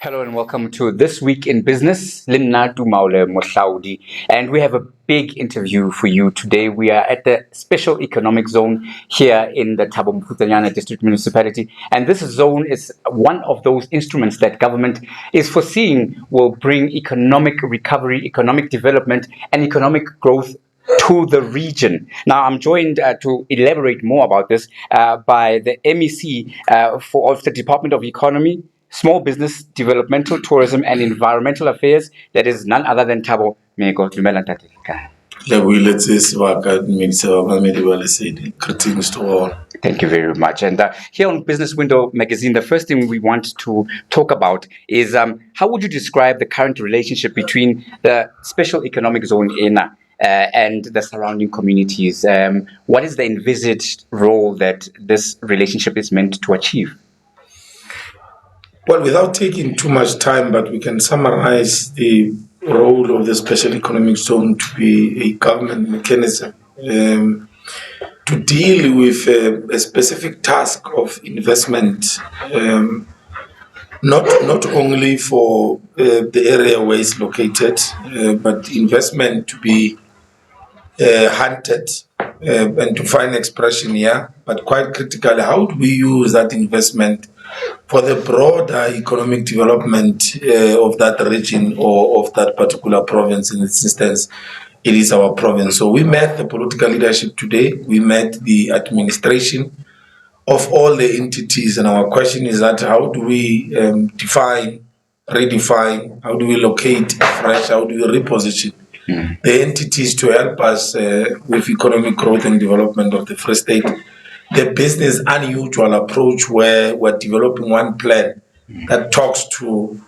Hello and welcome to This Week in Business. Linna Dumaule Mohlaudi. And we have a big interview for you today. We are at the Special Economic Zone here in the Thabo Mofokeng District Municipality. And this zone is one of those instruments that government is foreseeing will bring economic recovery, economic development, and economic growth to the region. Now, I'm joined to elaborate more about this by the M.E.C of the Department of Economy, Small Business, Developmental, Tourism and Environmental Affairs. That is none other than Thabo Meeko. Dumela ntate. Greetings to all. Thank you very much. And here on Business Window magazine, the first thing we want to talk about is how would you describe the current relationship between the Special Economic Zone ENA and the surrounding communities? What is the envisaged role that this relationship is meant to achieve? Well, without taking too much time, but we can summarize the role of the Special Economic Zone to be a government mechanism to deal with a specific task of investment, not only for the area where it's located, but investment to be hunted and to find expression here, but quite critically, how do we use that investment for the broader economic development of that region or of that particular province? In this instance, it is our province. So we met the political leadership today, we met the administration of all the entities, and our question is that how do we define, redefine, how do we locate afresh, how do we reposition the entities to help us with economic growth and development of the Free State? The business unusual approach where we're developing one plan that talks to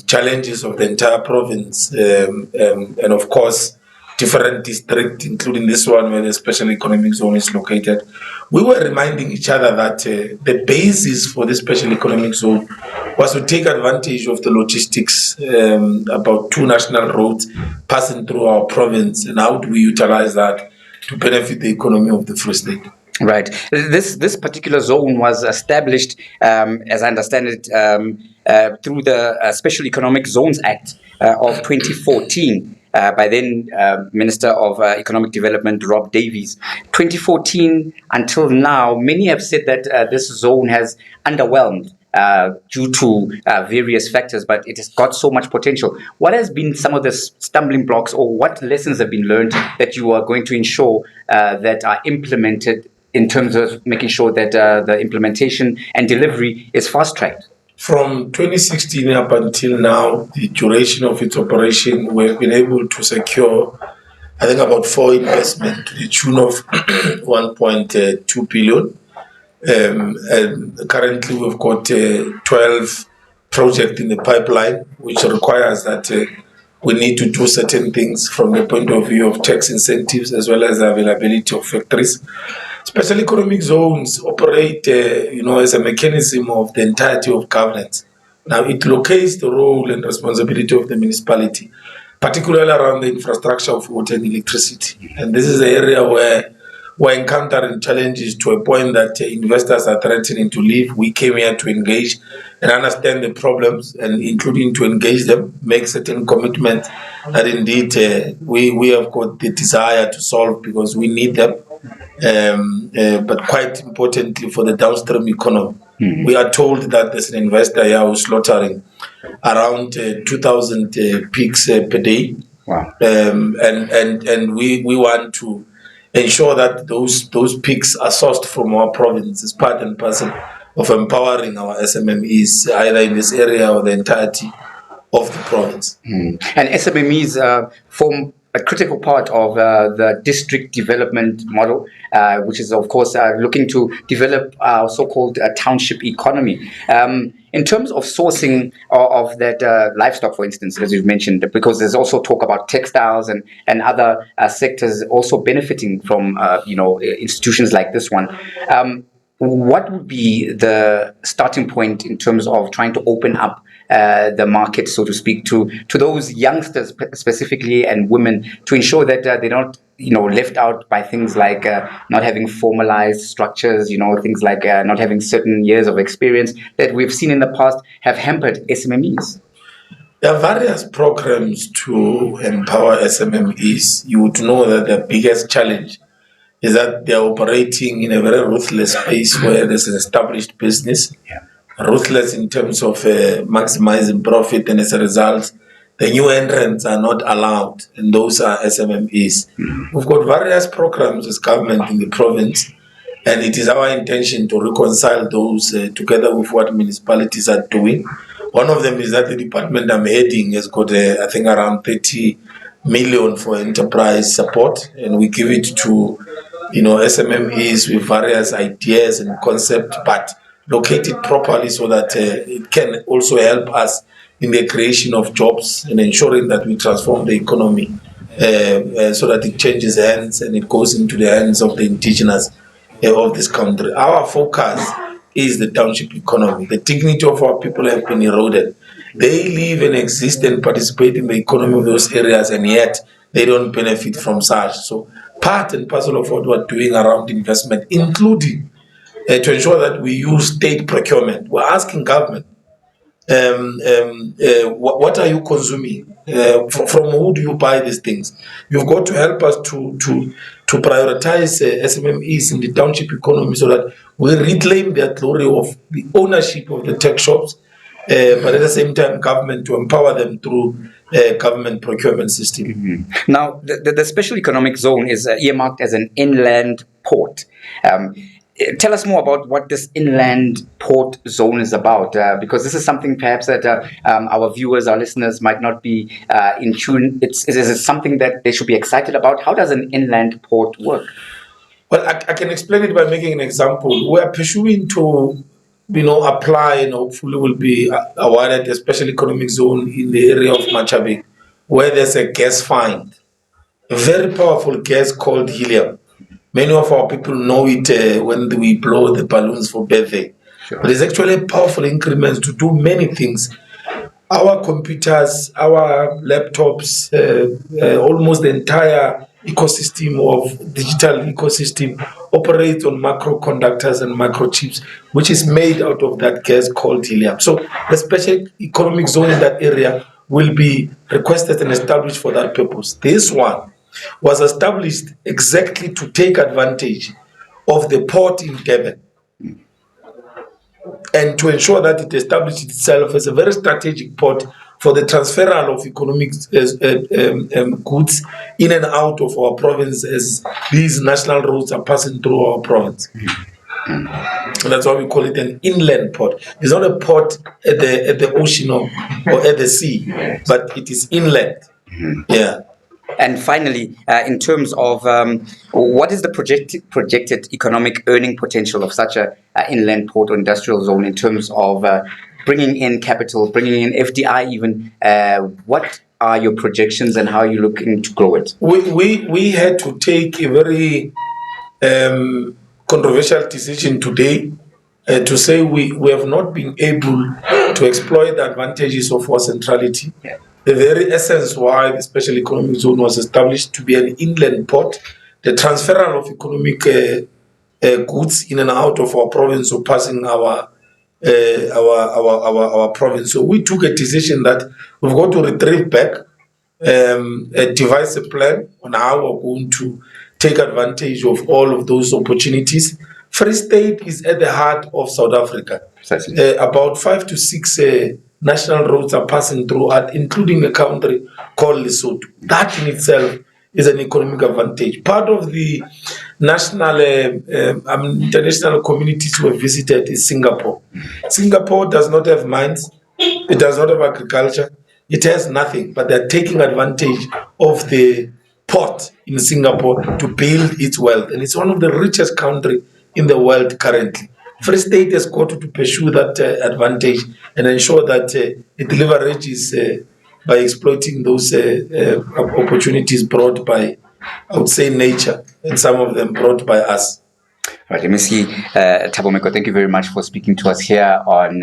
challenges of the entire province and of course different districts, including this one where the Special Economic Zone is located. We were reminding each other that the basis for the Special Economic Zone was to take advantage of the logistics, about 2 national roads passing through our province, and how do we utilize that to benefit the economy of the Free State. Right. This particular zone was established, as I understand it, through the Special Economic Zones Act of 2014. By then Minister of Economic Development, Rob Davies. 2014 until now, many have said that this zone has underwhelmed due to various factors, but it has got so much potential. What has been some of the stumbling blocks, or what lessons have been learned that you are going to ensure that are implemented in terms of making sure that the implementation and delivery is fast-tracked? From 2016 up until now, the duration of its operation, we've been able to secure, I think, about 4 investments to the tune of 1.2 billion. And currently, we've got 12 projects in the pipeline, which requires that we need to do certain things from the point of view of tax incentives as well as the availability of factories. Special economic zones operate, as a mechanism of the entirety of governance. Now, it locates the role and responsibility of the municipality, particularly around the infrastructure of water and electricity. And this is the area where we're encountering challenges to a point that investors are threatening to leave. We came here to engage and understand the problems, and including to engage them, make certain commitments that indeed we have got the desire to solve because we need them. But quite importantly for the downstream economy, we are told that there's an investor here who's slaughtering around 2,000 pigs per day. Wow. And we want to ensure that those pigs are sourced from our province as part and parcel of empowering our SMEs either in this area or the entirety of the province. And SMEs form a critical part of the district development model, which is, of course, looking to develop our so-called township economy. In terms of sourcing of that livestock, for instance, as you've mentioned, because there's also talk about textiles and other sectors also benefiting from institutions like this one. what would be the starting point in terms of trying to open up the market, so to speak, to those youngsters specifically and women, to ensure that they're not, left out by things like not having formalized structures, things like not having certain years of experience that we've seen in the past have hampered SMMEs? There are various programs to empower SMMEs. You would know that the biggest challenge is that they are operating in a very ruthless space where there's an established business, ruthless in terms of maximizing profit, and as a result, the new entrants are not allowed, and those are SMMEs. We've got various programs as government in the province, and it is our intention to reconcile those together with what municipalities are doing. One of them is that the department I'm heading has got, I think, around 30 million for enterprise support, and we give it to SMMEs with various ideas and concept, but located properly so that it can also help us in the creation of jobs and ensuring that we transform the economy so that it changes hands and it goes into the hands of the indigenous of this country. Our focus is the township economy. The dignity of our people have been eroded. They live and exist and participate in the economy of those areas, and yet they don't benefit from such. So part and parcel of what we're doing around investment, including to ensure that we use state procurement. We're asking government, what are you consuming? From who do you buy these things? You've got to help us to prioritize SMMEs in the township economy so that we reclaim their glory of the ownership of the tech shops, but at the same time, government to empower them through government procurement system. Now, the special economic zone is earmarked as an inland port. Tell us more about what this inland port zone is about, because this is something perhaps that our viewers, our listeners might not be in tune. Is it something that they should be excited about? How does an inland port work? Well, I can explain it by making an example. We are pursuing to, apply and hopefully will be awarded a special economic zone in the area of Machabi, where there's a gas find, a very powerful gas called helium. Many of our people know it when we blow the balloons for birthday. Sure. But it's actually powerful increments to do many things. Our computers, our laptops, almost the entire ecosystem of digital ecosystem operates on microconductors and microchips, which is made out of that gas called helium. So the special economic zone in that area will be requested and established for that purpose. This one was established exactly to take advantage of the port in Durban and to ensure that it established itself as a very strategic port for the transferal of economic goods in and out of our province as these national roads are passing through our province. And that's why we call it an inland port. It's not a port at the ocean or at the sea, but it is inland. Yeah. And finally, in terms of what is the projected economic earning potential of such a inland port or industrial zone in terms of bringing in capital, bringing in FDI even, what are your projections and how are you looking to grow it? We had to take a very controversial decision today to say we have not been able to exploit the advantages of our centrality. Yeah. The very essence why the special economic zone was established to be an inland port, the transferal of economic goods in and out of our province or passing our province. So we took a decision that we've got to retrieve back, devise a plan on how we're going to take advantage of all of those opportunities. Free State is at the heart of South Africa. About 5 to 6 national roads are passing through, including a country called Lesotho. That in itself is an economic advantage. Part of the national, international communities we visited is Singapore. Singapore does not have mines, it does not have agriculture, it has nothing, but they're taking advantage of the port in Singapore to build its wealth. And it's one of the richest countries in the world currently. Free State has got to pursue that advantage and ensure that it leverages by exploiting those opportunities brought by, I would say, nature, and some of them brought by us. Right, M.E.C Thabo Meeko, thank you very much for speaking to us here on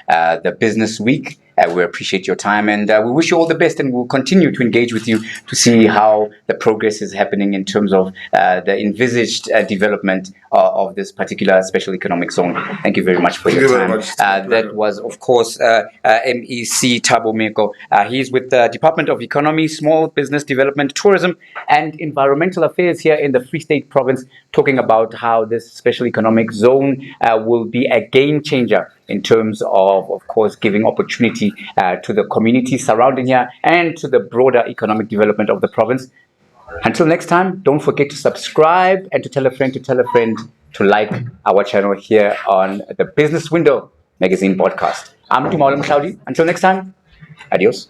the Business Week. We appreciate your time, and we wish you all the best, and we'll continue to engage with you to see how the progress is happening in terms of the envisaged development of this particular special economic zone. Thank you very much for Thank your you very time. much. That was, of course, M.E.C Thabo Meeko. He's with the Department of Economy, Small Business Development, Tourism, and Environmental Affairs here in the Free State Province, talking about how this special economic zone will be a game changer in terms of course, giving opportunity to the community surrounding here and to the broader economic development of the province. Until next time, don't forget to subscribe and to tell a friend to like our channel here on the Business Window Magazine podcast. I'm Tumawala Mshaudi. Until next time, adios.